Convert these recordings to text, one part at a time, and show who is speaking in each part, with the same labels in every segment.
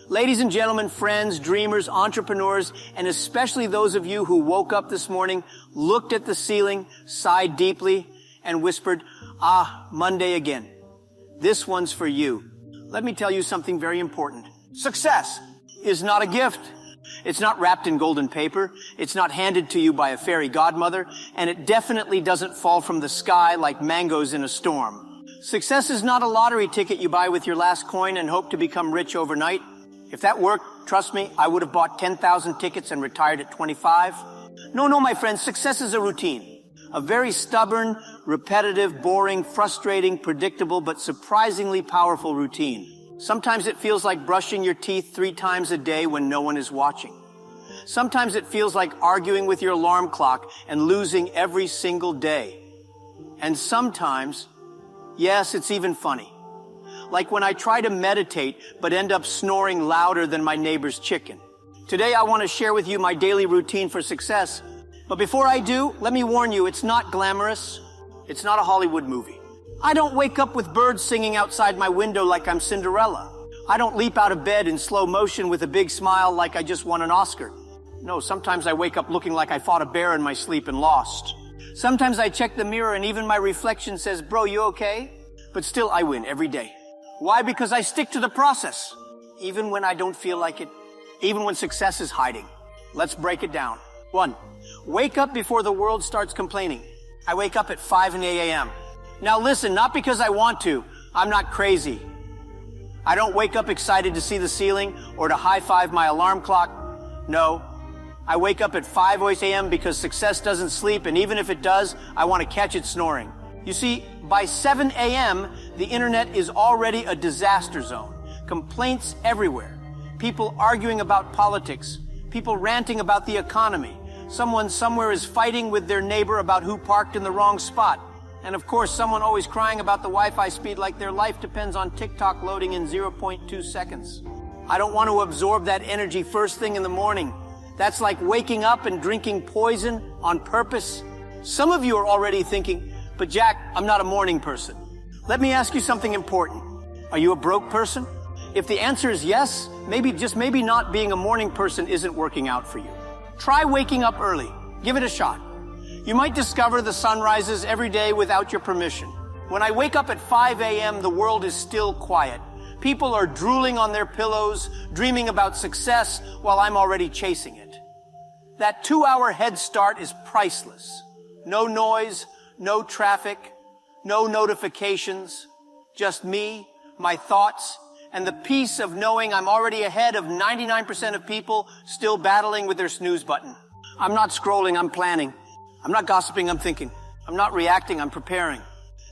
Speaker 1: Ladies and gentlemen, friends, dreamers, entrepreneurs, and especially those of you who woke up this morning, looked at the ceiling, sighed deeply, and whispered, "Ah, Monday again." This one's for you. Let me tell you something very important. Success is not a gift. It's not wrapped in golden paper. It's not handed to you by a fairy godmother. And it definitely doesn't fall from the sky like mangoes in a storm. Success is not a lottery ticket you buy with your last coin and hope to become rich overnight. If that worked, trust me, I would have bought 10,000 tickets and retired at 25. No, my friends, success is a routine. A very stubborn, repetitive, boring, frustrating, predictable, but surprisingly powerful routine. Sometimes it feels like brushing your teeth 3 times a day when no one is watching. Sometimes it feels like arguing with your alarm clock and losing every single day. And sometimes, yes, it's even funny. Like when I try to meditate but end up snoring louder than my neighbor's chicken. Today I want to share with you my daily routine for success. But before I do, let me warn you, it's not glamorous. It's not a Hollywood movie. I don't wake up with birds singing outside my window like I'm Cinderella. I don't leap out of bed in slow motion with a big smile like I just won an Oscar. No, sometimes I wake up looking like I fought a bear in my sleep and lost. Sometimes I check the mirror and even my reflection says, "Bro, you okay?" But still I win every day. Why? Because I stick to the process, even when I don't feel like it, even when success is hiding. Let's break it down. 1, wake up before the world starts complaining. I wake up at 5 a.m. Now listen, not because I want to. I'm not crazy. I don't wake up excited to see the ceiling or to high-five my alarm clock. No, I wake up at 5 a.m. because success doesn't sleep, and even if it does, I want to catch it snoring. You see, by 7 a.m., the internet is already a disaster zone. Complaints everywhere. People arguing about politics. People ranting about the economy. Someone somewhere is fighting with their neighbor about who parked in the wrong spot. And of course, someone always crying about the Wi-Fi speed like their life depends on TikTok loading in 0.2 seconds. I don't want to absorb that energy first thing in the morning. That's like waking up and drinking poison on purpose. Some of you are already thinking, "But Jack, I'm not a morning person." Let me ask you something important. Are you a broke person? If the answer is yes, maybe not being a morning person isn't working out for you. Try waking up early. Give it a shot. You might discover the sun rises every day without your permission. When I wake up at 5 a.m., the world is still quiet. People are drooling on their pillows, dreaming about success while I'm already chasing it. That 2-hour head start is priceless. No noise, no traffic, no notifications, just me, my thoughts, and the peace of knowing I'm already ahead of 99% of people still battling with their snooze button. I'm not scrolling, I'm planning. I'm not gossiping, I'm thinking. I'm not reacting, I'm preparing.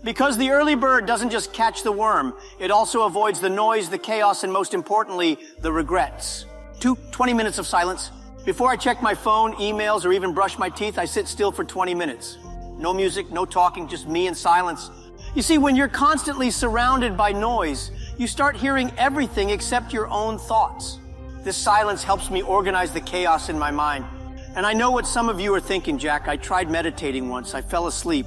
Speaker 1: Because the early bird doesn't just catch the worm, it also avoids the noise, the chaos, and most importantly, the regrets. 20 minutes of silence. Before I check my phone, emails, or even brush my teeth, I sit still for 20 minutes. No music, no talking, just me and silence. You see, when you're constantly surrounded by noise, you start hearing everything except your own thoughts. This silence helps me organize the chaos in my mind. And I know what some of you are thinking, Jack. I tried meditating once. I fell asleep.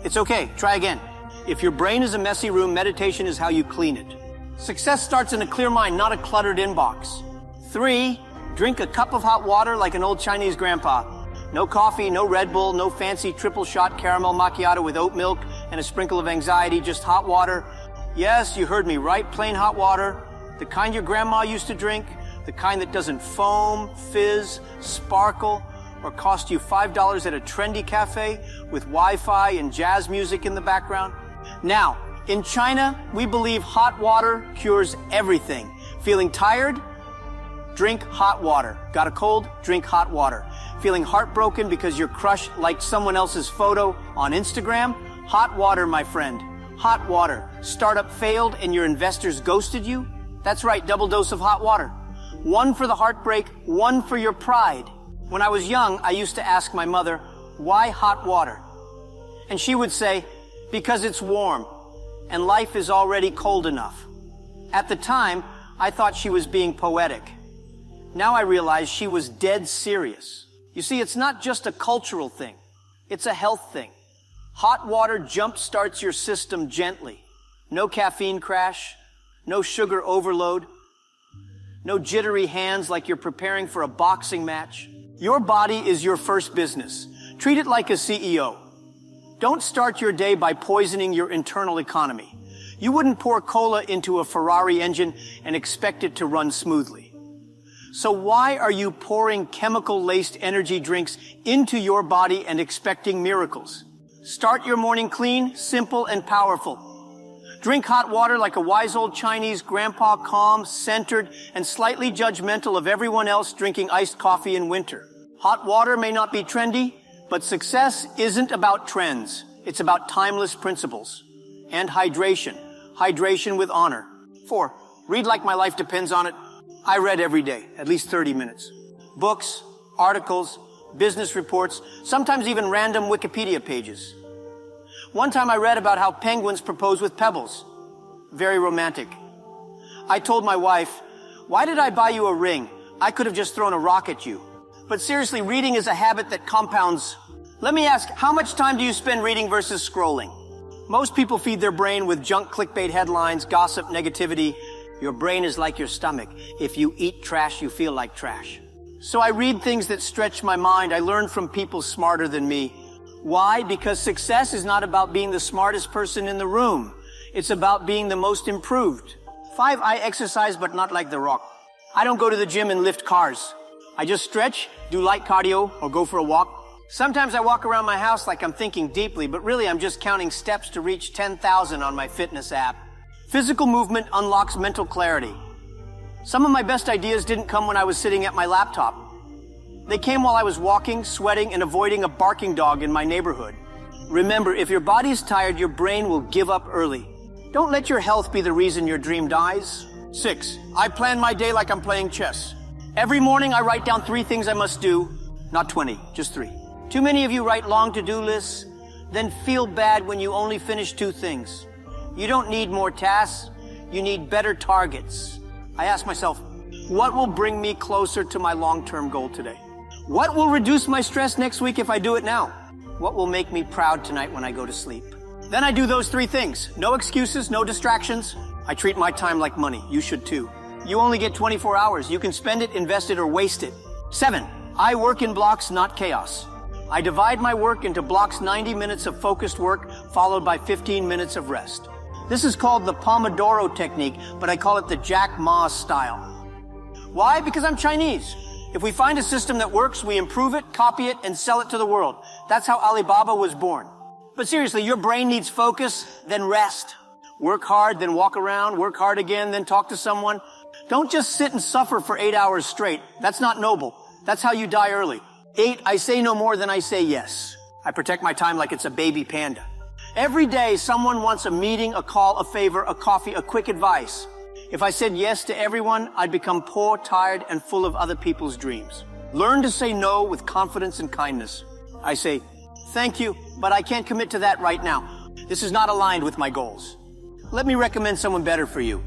Speaker 1: It's okay. Try again. If your brain is a messy room, meditation is how you clean it. Success starts in a clear mind, not a cluttered inbox. 3, drink a cup of hot water like an old Chinese grandpa. No coffee, no Red Bull, no fancy triple shot caramel macchiato with oat milk and a sprinkle of anxiety, just hot water. Yes, you heard me right, plain hot water. The kind your grandma used to drink. The kind that doesn't foam, fizz, sparkle, or cost you $5 at a trendy cafe with Wi-Fi and jazz music in the background. Now, in China, we believe hot water cures everything. Feeling tired? Drink hot water. Got a cold? Drink hot water. Feeling heartbroken because your crush liked someone else's photo on Instagram? Hot water, my friend. Hot water. Startup failed and your investors ghosted you? That's right, double dose of hot water. 1 for the heartbreak, 1 for your pride. When I was young, I used to ask my mother, "Why hot water?" And she would say, "Because it's warm, and life is already cold enough." At the time, I thought she was being poetic. Now I realize she was dead serious. You see, it's not just a cultural thing. It's a health thing. Hot water jump-starts your system gently. No caffeine crash, no sugar overload. No jittery hands like you're preparing for a boxing match. Your body is your first business. Treat it like a CEO. Don't start your day by poisoning your internal economy. You wouldn't pour cola into a Ferrari engine and expect it to run smoothly. So why are you pouring chemical-laced energy drinks into your body and expecting miracles? Start your morning clean, simple, and powerful. Drink hot water like a wise old Chinese grandpa, calm, centered, and slightly judgmental of everyone else drinking iced coffee in winter. Hot water may not be trendy, but success isn't about trends. It's about timeless principles. And hydration. Hydration with honor. 4. Read like my life depends on it. I read every day, at least 30 minutes. Books, articles, business reports, sometimes even random Wikipedia pages. One time I read about how penguins propose with pebbles. Very romantic. I told my wife, "Why did I buy you a ring? I could have just thrown a rock at you." But seriously, reading is a habit that compounds. Let me ask, how much time do you spend reading versus scrolling? Most people feed their brain with junk clickbait headlines, gossip, negativity. Your brain is like your stomach. If you eat trash, you feel like trash. So I read things that stretch my mind. I learn from people smarter than me. Why? Because success is not about being the smartest person in the room. It's about being the most improved. 5, I exercise, but not like The Rock. I don't go to the gym and lift cars. I just stretch, do light cardio, or go for a walk. Sometimes I walk around my house like I'm thinking deeply, but really I'm just counting steps to reach 10,000 on my fitness app. Physical movement unlocks mental clarity. Some of my best ideas didn't come when I was sitting at my laptop. They came while I was walking, sweating, and avoiding a barking dog in my neighborhood. Remember, if your body is tired, your brain will give up early. Don't let your health be the reason your dream dies. 6, I plan my day like I'm playing chess. Every morning I write down 3 things I must do. Not 20, just 3. Too many of you write long to-do lists, then feel bad when you only finish 2 things. You don't need more tasks, you need better targets. I ask myself, what will bring me closer to my long-term goal today? What will reduce my stress next week if I do it now? What will make me proud tonight when I go to sleep? Then I do those 3 things. No excuses, no distractions. I treat my time like money. You should too. You only get 24 hours. You can spend it, invest it, or waste it. 7, I work in blocks, not chaos. I divide my work into blocks, 90 minutes of focused work, followed by 15 minutes of rest. This is called the Pomodoro technique, but I call it the Jack Ma style. Why? Because I'm Chinese. If we find a system that works, we improve it, copy it, and sell it to the world. That's how Alibaba was born. But seriously, your brain needs focus, then rest. Work hard, then walk around, work hard again, then talk to someone. Don't just sit and suffer for 8 hours straight. That's not noble. That's how you die early. 8, I say no more than I say yes. I protect my time like it's a baby panda. Every day, someone wants a meeting, a call, a favor, a coffee, a quick advice. If I said yes to everyone, I'd become poor, tired, and full of other people's dreams. Learn to say no with confidence and kindness. I say, thank you, but I can't commit to that right now. This is not aligned with my goals. Let me recommend someone better for you.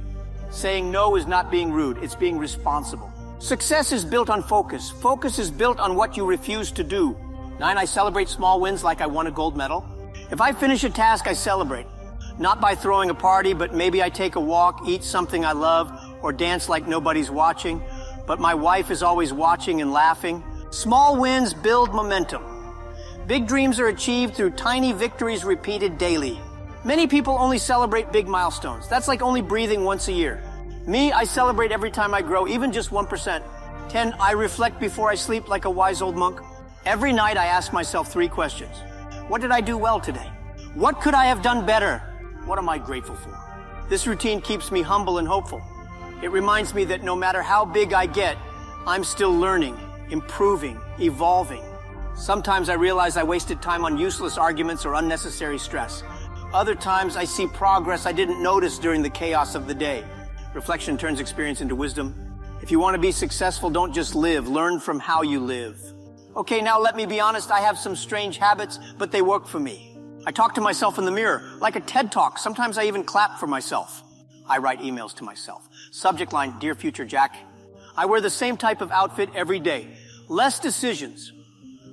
Speaker 1: Saying no is not being rude, it's being responsible. Success is built on focus. Focus is built on what you refuse to do. 9, I celebrate small wins like I won a gold medal. If I finish a task, I celebrate. Not by throwing a party, but maybe I take a walk, eat something I love, or dance like nobody's watching. But my wife is always watching and laughing. Small wins build momentum. Big dreams are achieved through tiny victories repeated daily. Many people only celebrate big milestones. That's like only breathing once a year. Me, I celebrate every time I grow, even just 1%. 10, I reflect before I sleep like a wise old monk. Every night I ask myself 3 questions. What did I do well today? What could I have done better? What am I grateful for? This routine keeps me humble and hopeful. It reminds me that no matter how big I get, I'm still learning, improving, evolving. Sometimes I realize I wasted time on useless arguments or unnecessary stress. Other times I see progress I didn't notice during the chaos of the day. Reflection turns experience into wisdom. If you want to be successful, don't just live. Learn from how you live. Okay, now let me be honest. I have some strange habits, but they work for me. I talk to myself in the mirror, like a TED Talk. Sometimes I even clap for myself. I write emails to myself. Subject line, Dear Future Jack. I wear the same type of outfit every day. Less decisions.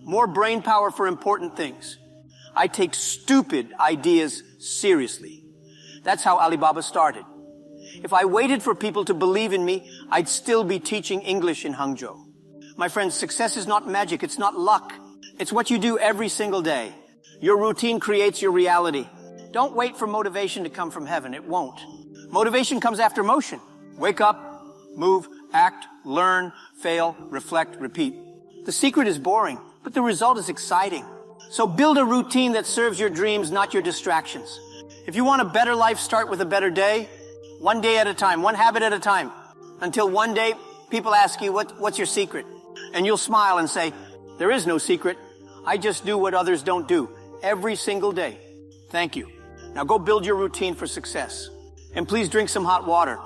Speaker 1: More brain power for important things. I take stupid ideas seriously. That's how Alibaba started. If I waited for people to believe in me, I'd still be teaching English in Hangzhou. My friends, success is not magic. It's not luck. It's what you do every single day. Your routine creates your reality. Don't wait for motivation to come from heaven. It won't. Motivation comes after motion. Wake up, move, act, learn, fail, reflect, repeat. The secret is boring, but the result is exciting. So build a routine that serves your dreams, not your distractions. If you want a better life, start with a better day. One day at a time, one habit at a time. Until one day, people ask you, what's your secret? And you'll smile and say, there is no secret. I just do what others don't do. Every single day. Thank you. Now go build your routine for success. And please drink some hot water.